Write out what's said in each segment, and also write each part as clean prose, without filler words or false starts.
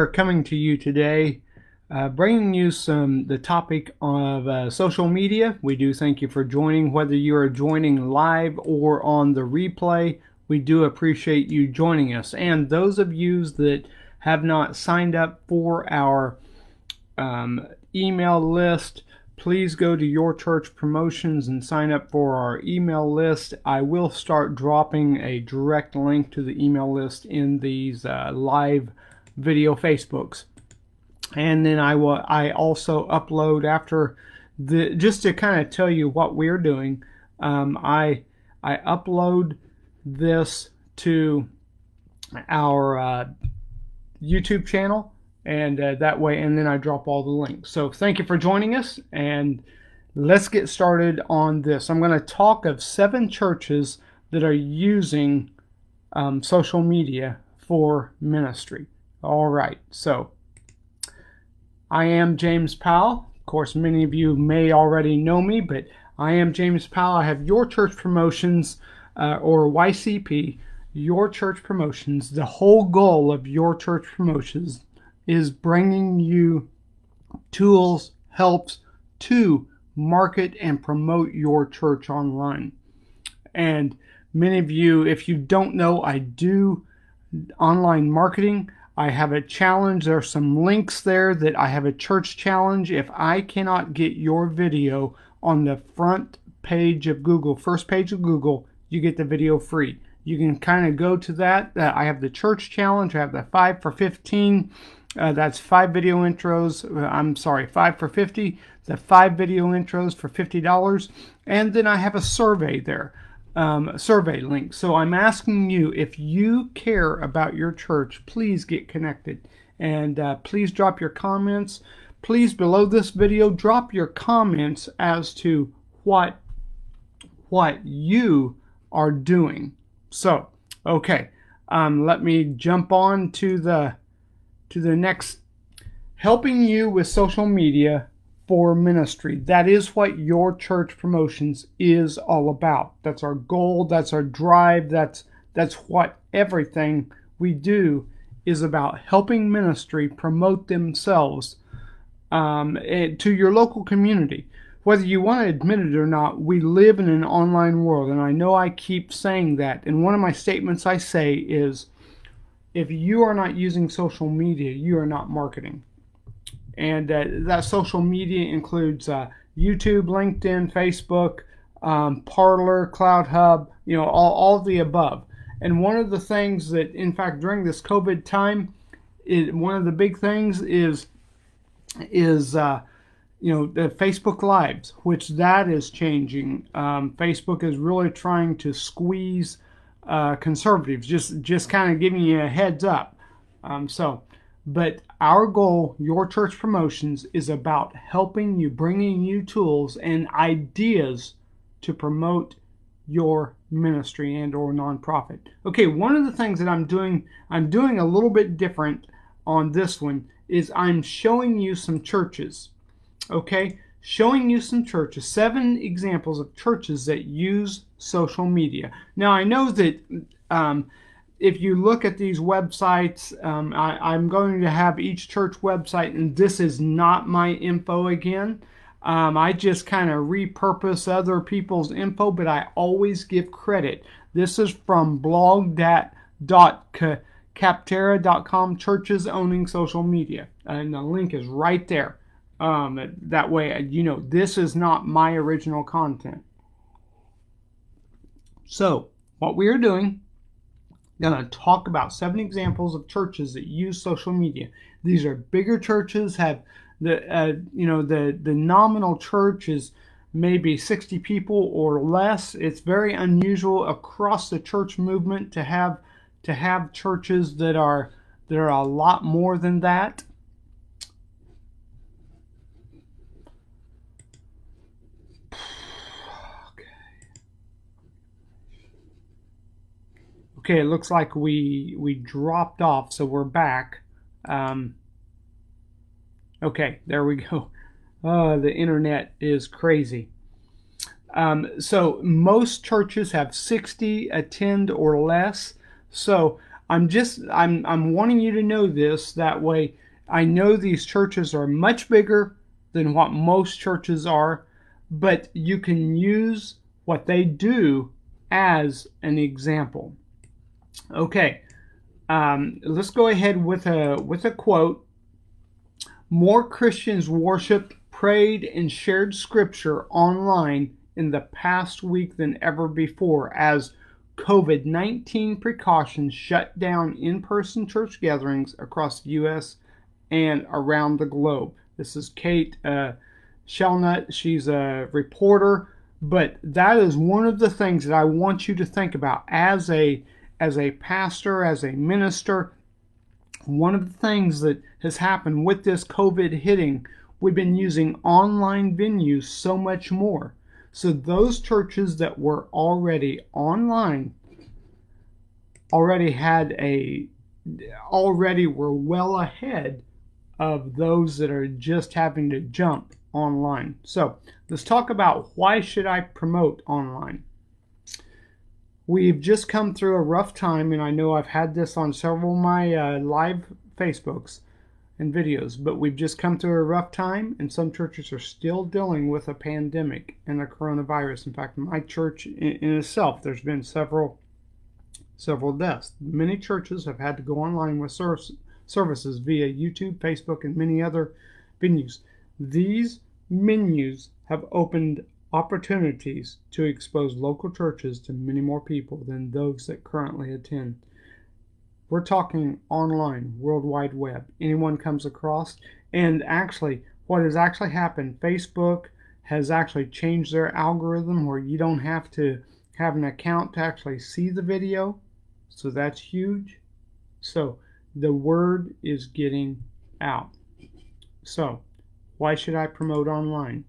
are coming to you today, bringing you the topic of social media. We do thank you for joining, whether you are joining live or on the replay. We do appreciate you joining us. And those of you that have not signed up for our email list, please go to Your Church Promotions and sign up for our email list. I will start dropping a direct link to the email list in these live video Facebooks. And then I also upload after just to kind of tell you what we're doing. I upload this to our YouTube channel. And that way, and then I drop all the links. So thank you for joining us, and let's get started on this. I'm going to talk of 7 churches that are using social media for ministry. All right, so I am James Powell. Of course, many of you may already know me, but I am James Powell. I have Your Church Promotions, or YCP, Your Church Promotions. The whole goal of Your Church Promotions is bringing you tools, helps to market and promote your church online. And many of you, if you don't know, I do online marketing. I have a challenge. There are some links there that I have a church challenge. If I cannot get your video on the front page of Google, first page of Google, you get the video free. You can kind of go to that. I have the church challenge. I have the 5 for 15. That's 5 video intros. 5 for 50. The 5 video intros for $50. And then I have a survey there, survey link. So I'm asking you, if you care about your church, please get connected. And please drop your comments. Please, below this video, drop your comments as to what you are doing. So, okay, let me jump on to the next, helping you with social media for ministry. That is what Your Church Promotions is all about. That's our goal. That's our drive. That's what everything we do is about, helping ministry promote themselves to your local community. Whether you want to admit it or not, we live in an online world, and I know I keep saying that. And one of my statements I say is, if you are not using social media, you are not marketing. And that social media includes YouTube, LinkedIn, Facebook, Parler, Cloud Hub, all of the above. And one of the things that, in fact, during this COVID time, one of the big things is the Facebook Lives, which that is changing. Facebook is really trying to squeeze conservatives, just kind of giving you a heads up. But our goal, Your Church Promotions, is about helping you, bringing you tools and ideas to promote your ministry and or nonprofit. Okay, one of the things that I'm doing a little bit different on this one is I'm showing you some churches. Okay, showing you some churches, 7 examples of churches that use social media. Now, I know that if you look at these websites, I'm going to have each church website, and this is not my info again. I just kind of repurpose other people's info, but I always give credit. This is from blog.capterra.com, churches owning social media, and the link is right there. That way, this is not my original content. So, what we are doing, I'm going to talk about 7 examples of churches that use social media. These are bigger churches, have the nominal church is maybe 60 people or less. It's very unusual across the church movement to have churches that are a lot more than that. Okay, it looks like we dropped off, so we're back. Okay, there we go. Oh, the internet is crazy. So most churches have 60 attend or less. So I'm wanting you to know this. That way, I know these churches are much bigger than what most churches are, but you can use what they do as an example. Okay, let's go ahead with a quote. More Christians worshiped, prayed, and shared scripture online in the past week than ever before as COVID-19 precautions shut down in-person church gatherings across the U.S. and around the globe. This is Kate Shellnut. She's a reporter, but that is one of the things that I want you to think about as a pastor, as a minister. One of the things that has happened with this COVID hitting, we've been using online venues so much more. So those churches that were already online already were well ahead of those that are just having to jump online. So let's talk about why should I promote online. We've just come through a rough time, and I know I've had this on several of my live Facebooks and videos, but we've just come through a rough time, and some churches are still dealing with a pandemic and a coronavirus. In fact, my church in itself, there's been several deaths. Many churches have had to go online with services via YouTube, Facebook, and many other venues. These menus have opened opportunities to expose local churches to many more people than those that currently attend. We're talking online, World Wide Web. Anyone comes across, and actually, what has actually happened, Facebook has actually changed their algorithm where you don't have to have an account to actually see the video. So that's huge. So the word is getting out. So why should I promote online?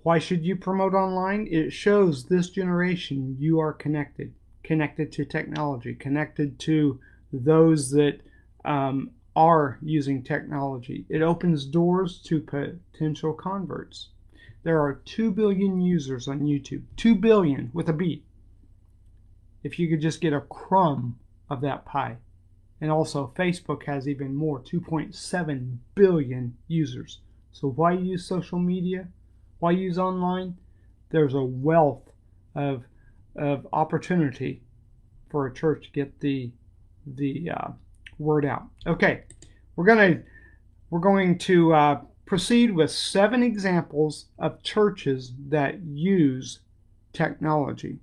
Why should you promote online? It shows this generation you are connected to technology, connected to those that are using technology. It opens doors to potential converts. There are 2 billion users on YouTube, 2 billion with a B. If you could just get a crumb of that pie. And also Facebook has even more, 2.7 billion users. So why use social media? Why use online? There's a wealth of opportunity for a church to get the word out. Okay, we're going to proceed with 7 examples of churches that use technology.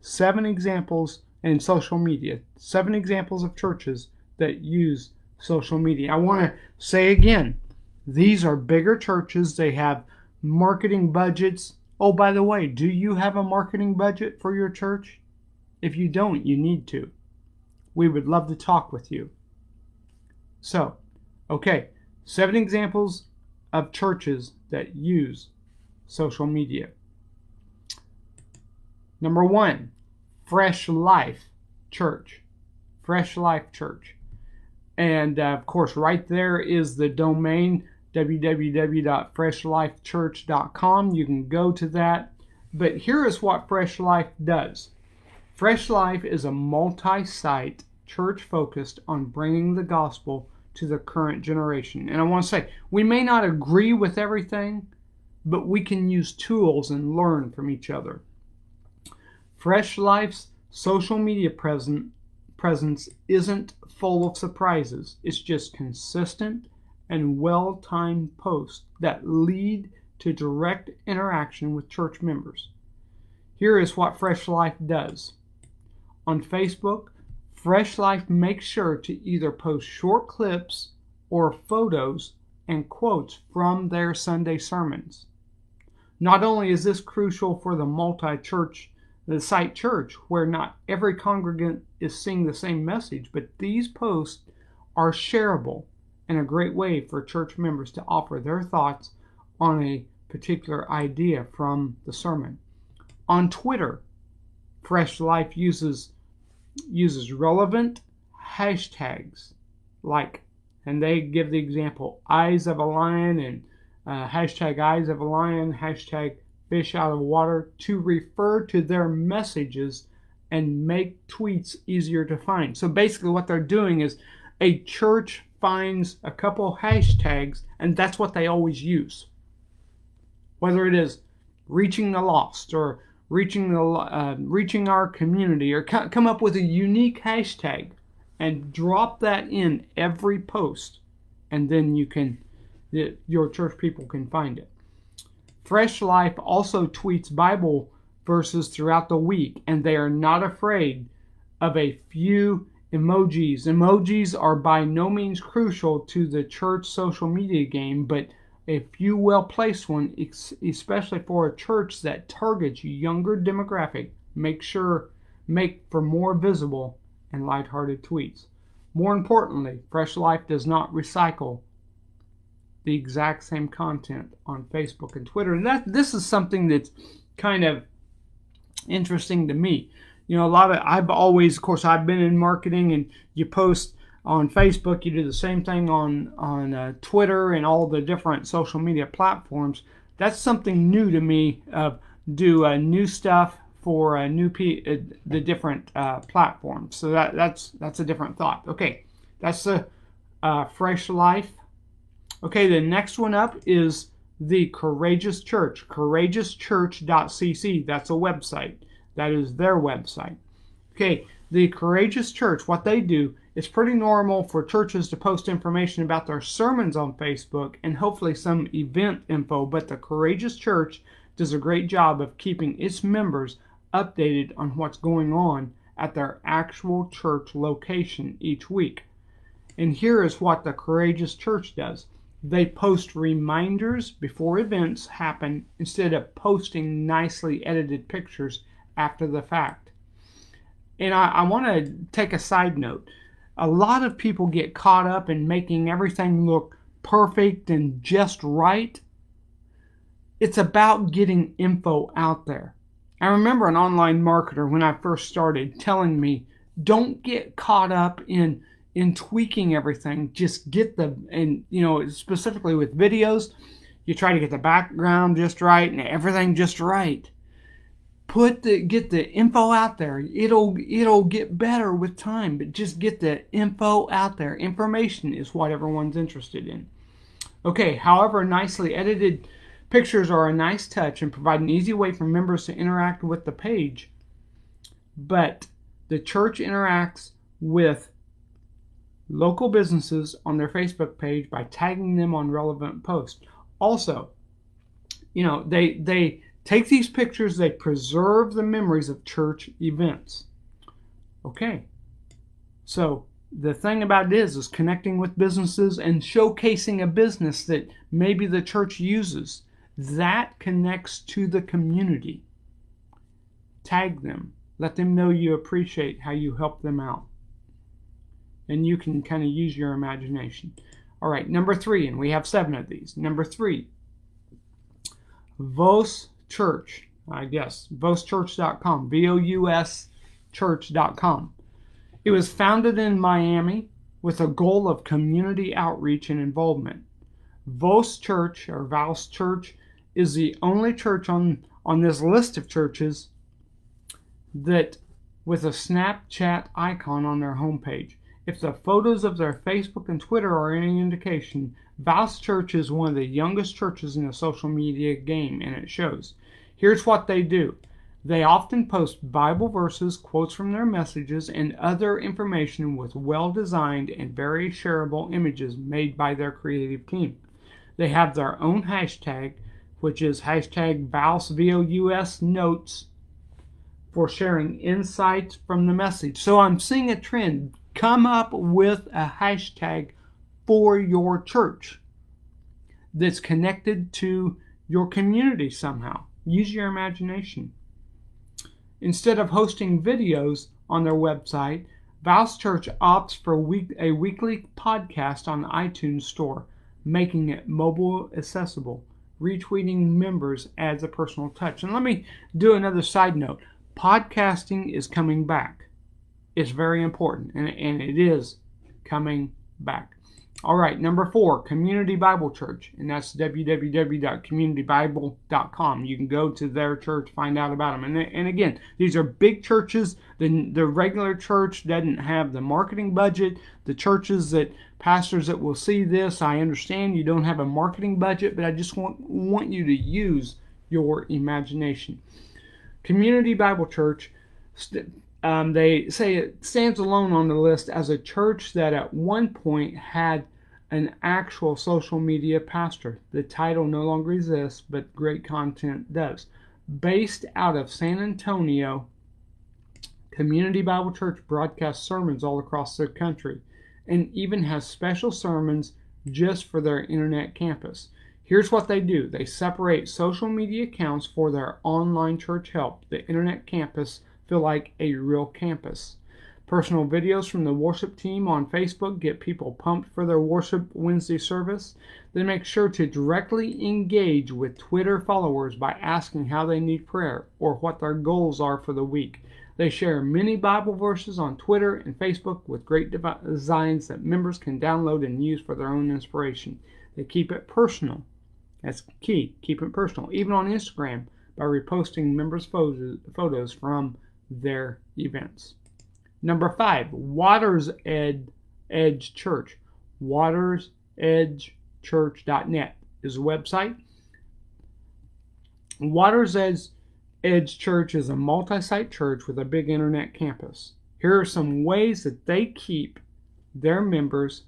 7 examples in social media. 7 examples of churches that use social media. I want to say again, these are bigger churches. They have marketing budgets. Oh, by the way, do you have a marketing budget for your church? If you don't, you need to. We would love to talk with you. So, okay, 7 examples of churches that use social media. Number 1, Fresh Life Church. Fresh Life Church. And of course, right there is the domain www.freshlifechurch.com. You can go to that. But here is what Fresh Life does. Fresh Life is a multi-site church focused on bringing the gospel to the current generation. And I want to say, we may not agree with everything, but we can use tools and learn from each other. Fresh Life's social media presence isn't full of surprises. It's just consistent and well-timed posts that lead to direct interaction with church members. Here is what Fresh Life does. On Facebook, Fresh Life makes sure to either post short clips or photos and quotes from their Sunday sermons. Not only is this crucial for the site church, where not every congregant is seeing the same message, but these posts are shareable and a great way for church members to offer their thoughts on a particular idea from the sermon. On Twitter, Fresh Life uses relevant hashtags and they give the example, eyes of a lion, and hashtag eyes of a lion, hashtag fish out of water, to refer to their messages and make tweets easier to find. So basically what they're doing is a church finds a couple hashtags, and that's what they always use. Whether it is reaching the lost or reaching our community, or come up with a unique hashtag and drop that in every post, and then your church people can find it. Fresh Life also tweets Bible verses throughout the week, and they are not afraid of a few emojis. Emojis are by no means crucial to the church social media game, but a few well-placed ones, especially for a church that targets younger demographic, make for more visible and lighthearted tweets. More importantly, Fresh Life does not recycle the exact same content on Facebook and Twitter. And this is something that's kind of interesting to me. I've been in marketing, and you post on Facebook, you do the same thing on Twitter and all the different social media platforms. That's something new to me. Do new stuff for the different platforms. So that's a different thought. Okay, that's the Fresh Life. Okay, the next one up is the Courageous Church, courageouschurch.cc. That's a website. That is their website. Okay, the Courageous Church, what they do, it's pretty normal for churches to post information about their sermons on Facebook and hopefully some event info, but the Courageous Church does a great job of keeping its members updated on what's going on at their actual church location each week. And here is what the Courageous Church does. They post reminders before events happen instead of posting nicely edited pictures after the fact. And I want to take a side note. A lot of people get caught up in making everything look perfect and just right. It's about getting info out there. I remember an online marketer when I first started telling me, don't get caught up in tweaking everything. Just get specifically with videos, you try to get the background just right and everything just right. Get the info out there. It'll get better with time, but just get the info out there. Information is what everyone's interested in. Okay, however, nicely edited pictures are a nice touch and provide an easy way for members to interact with the page. But the church interacts with local businesses on their Facebook page by tagging them on relevant posts. Also, they take these pictures, they preserve the memories of church events. Okay, so the thing about it is connecting with businesses and showcasing a business that maybe the church uses. That connects to the community. Tag them. Let them know you appreciate how you help them out. And you can kind of use your imagination. All right, number 3, and we have 7 of these. Number 3, Vos Church, voschurch.com, VOUS church.com. It was founded in Miami with a goal of community outreach and involvement. Vos Church, or Vos Church, is the only church on this list of churches that with a Snapchat icon on their homepage. If the photos of their Facebook and Twitter are any indication, Vos Church is one of the youngest churches in the social media game, and it shows. Here's what they do. They often post Bible verses, quotes from their messages, and other information with well-designed and very shareable images made by their creative team. They have their own hashtag, which is hashtag VOUS, VOUS notes, for sharing insights from the message. So I'm seeing a trend. Come up with a hashtag for your church that's connected to your community somehow. Use your imagination. Instead of hosting videos on their website, Vos Church opts for a weekly podcast on the iTunes Store, making it mobile accessible. Retweeting members adds a personal touch. And let me do another side note. Podcasting is coming back. It's very important, and it is coming back. All right, number 4, Community Bible Church, and that's www.communitybible.com. You can go to their church, find out about them. And again, these are big churches. The regular church doesn't have the marketing budget. The churches that pastors that will see this, I understand you don't have a marketing budget, but I just want you to use your imagination. Community Bible Church, they say it stands alone on the list as a church that at one point had an actual social media pastor. The title no longer exists, but great content does. Based out of San Antonio, Community Bible Church broadcasts sermons all across the country and even has special sermons just for their internet campus. Here's what they do. They separate social media accounts for their online church help the internet campus feel like a real campus. Personal videos from the worship team on Facebook get people pumped for their worship Wednesday service. They make sure to directly engage with Twitter followers by asking how they need prayer or what their goals are for the week. They share many Bible verses on Twitter and Facebook with great designs that members can download and use for their own inspiration. They keep it personal. That's key. Keep it personal. Even on Instagram by reposting members' photos from their events. Number 5, Water's Edge Church. watersedgechurch.net is the website. Water's Edge Church is a multi-site church with a big internet campus. Here are some ways that they keep their members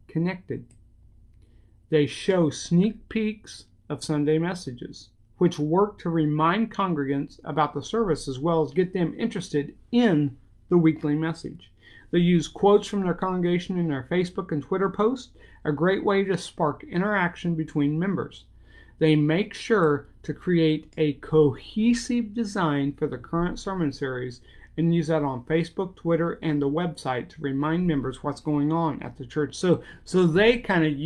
connected. They show sneak peeks of Sunday messages, which work to remind congregants about the service as well as get them interested in the weekly message. They use quotes from their congregation in their Facebook and Twitter posts, a great way to spark interaction between members. They make sure to create a cohesive design for the current sermon series and use that on Facebook, Twitter, and the website to remind members what's going on at the church. So they kind of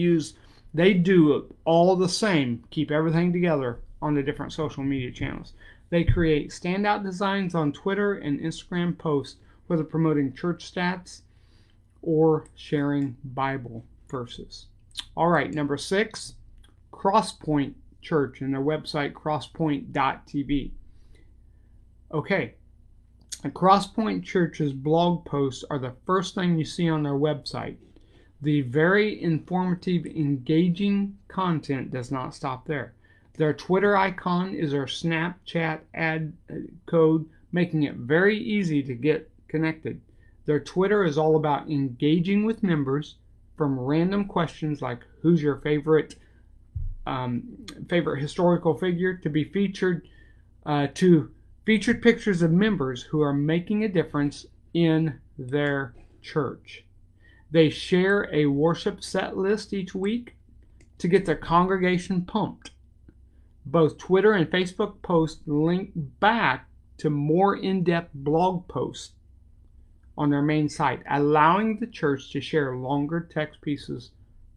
they do all the same, keep everything together on the different social media channels. They create standout designs on Twitter and Instagram posts, whether promoting church stats or sharing Bible verses. All right, number 6, Crosspoint Church and their website, crosspoint.tv. Okay, a Crosspoint Church's blog posts are the first thing you see on their website. The very informative, engaging content does not stop there. Their Twitter icon is their Snapchat ad code, making it very easy to get connected. Their Twitter is all about engaging with members, from random questions like who's your favorite historical figure to be featured to featured pictures of members who are making a difference in their church. They share a worship set list each week to get their congregation pumped. Both Twitter and Facebook posts link back to more in-depth blog posts on their main site, allowing the church to share longer text pieces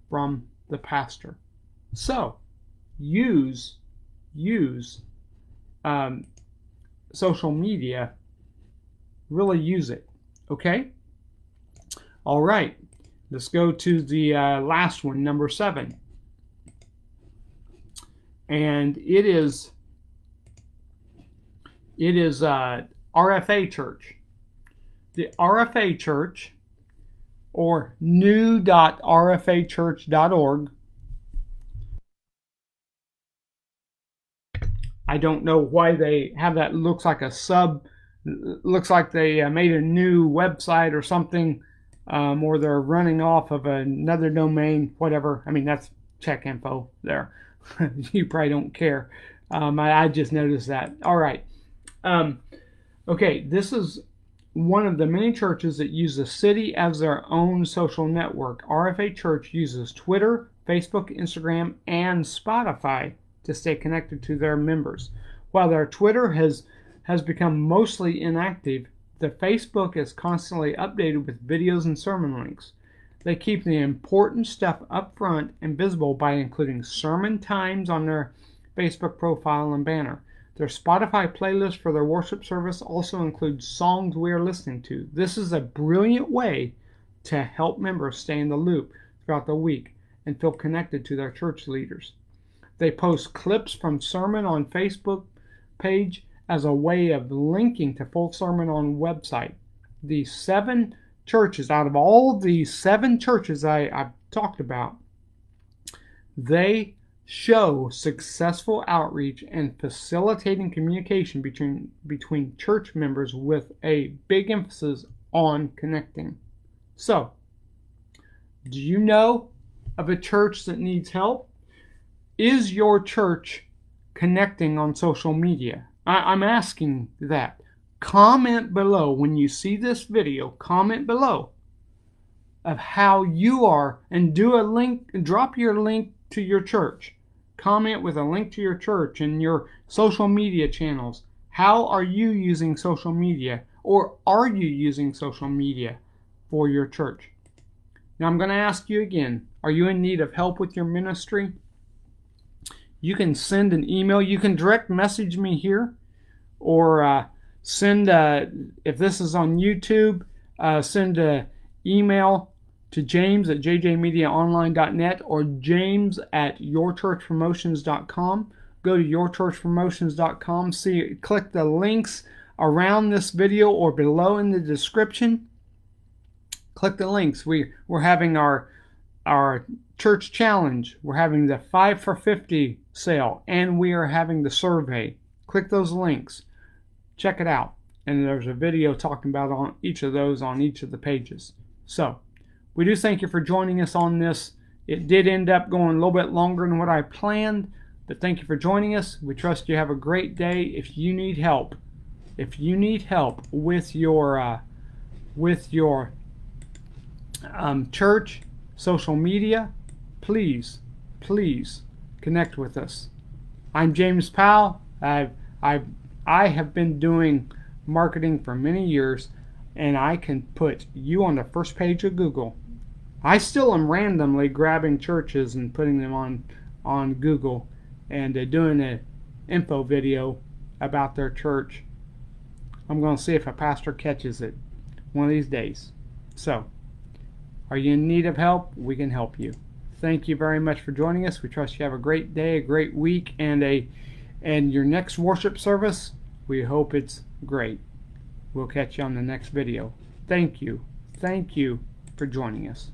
from the pastor. So, use social media. Really use it. Okay? All right. Let's go to the last one, number 7. And it is RFA Church. The RFA Church, or new.rfachurch.org. I don't know why they have that. Looks like a sub. Looks like they made a new website or something, or they're running off of another domain, whatever. I mean, that's check info there. You probably don't care. I just noticed that. All right. Okay, this is one of the many churches that use the city as their own social network. RFA Church uses Twitter, Facebook, Instagram, and Spotify to stay connected to their members. While their Twitter has become mostly inactive, the Facebook is constantly updated with videos and sermon links. They keep the important stuff up front and visible by including sermon times on their Facebook profile and banner. Their Spotify playlist for their worship service also includes songs we are listening to. This is a brilliant way to help members stay in the loop. throughout the week and feel connected to their church leaders. They post clips from sermon on Facebook page as a way of linking to full sermon on website. These 7 churches, out of all these 7 churches I've talked about, they show successful outreach and facilitating communication between church members with a big emphasis on connecting. So, do you know of a church that needs help? Is your church connecting on social media? I'm asking that. Comment below when you see this video. Comment below of how you are, and do a link, drop your link to your church. Comment with a link to your church and your social media channels. How are you using social media, or are you using social media for your church? Now I'm going to ask you again, are you in need of help with your ministry? You can send an email. You can direct message me here, or send, if this is on YouTube, send an email to james@jjmediaonline.net or james@yourchurchpromotions.com. Go to yourchurchpromotions.com. Click the links around this video or below in the description. Click the links. We're having our church challenge. We're having the 5 for 50 sale, and we are having the survey. Click those links. Check it out. And there's a video talking about on each of those on each of the pages. So, we do thank you for joining us on this. It did end up going a little bit longer than what I planned, but thank you for joining us. We trust you have a great day. If you need help with your church social media, please connect with us. I'm James Powell. I have been doing marketing for many years, and I can put you on the first page of Google. I still am randomly grabbing churches and putting them on Google and doing an info video about their church. I'm going to see if a pastor catches it one of these days. So, are you in need of help? We can help you. Thank you very much for joining us. We trust you have a great day, a great week, and your next worship service, we hope it's great. We'll catch you on the next video. Thank you. Thank you for joining us.